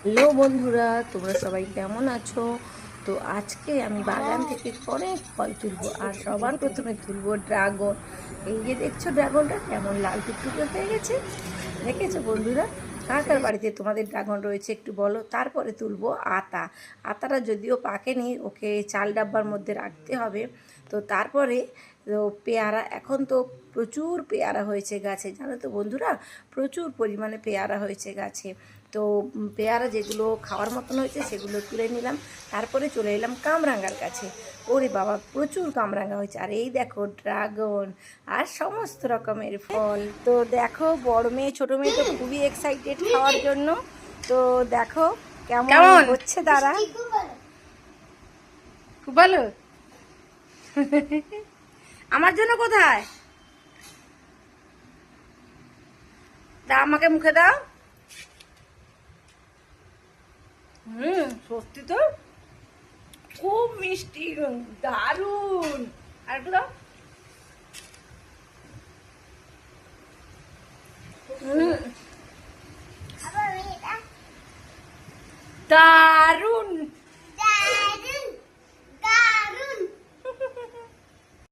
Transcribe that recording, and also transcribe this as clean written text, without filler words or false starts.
Hello বন্ধুরা, তোমরা সবাই কেমন আছো? তো আজকে আমি বাগান থেকে অনেক ফল তুলবো, আর সবার প্রথমে তুলবো ড্রাগন। এই যে দেখছো ড্রাগনটা কেমন লাল টুকটুকে হয়ে গেছে, দেখেছো বন্ধুরা? কার কার বাড়িতে তোমাদের ড্রাগন রয়েছে একটু বলো। তারপরে তুলবো আতা। আতাটা যদিও পাকেনি, ওকে চাল ডাব্বার মধ্যে রাখতে হবে। তো তারপরে পেয়ারা, এখন তো প্রচুর পেয়ারা হয়েছে গাছে, জানো তো বন্ধুরা, প্রচুর পরিমাণে পেয়ারা হয়েছে গাছে। তো পেয়ারা যেগুলো খাওয়ার মতন হয়েছে সেগুলো তুলে নিলাম। তারপরে চলে এলাম কামরাঙ্গার কাছে। ওরে বাবা, প্রচুর কামরাঙ্গা হয়েছে। আর এই দেখো ড্রাগন আর সমস্ত রকমের ফল। তো দেখো, বড় মেয়ে ছোট মেয়ে তো খুবই এক্সাইটেড খাওয়ার জন্য। তো দেখো কেমন হচ্ছে, দাঁড়া। খুব ভালো। আমার জন্য কোথায়? তা আমাকে মুখে দাও। সত্যি তো খুব মিষ্টি, দারুণ। আর একটু দাও। তা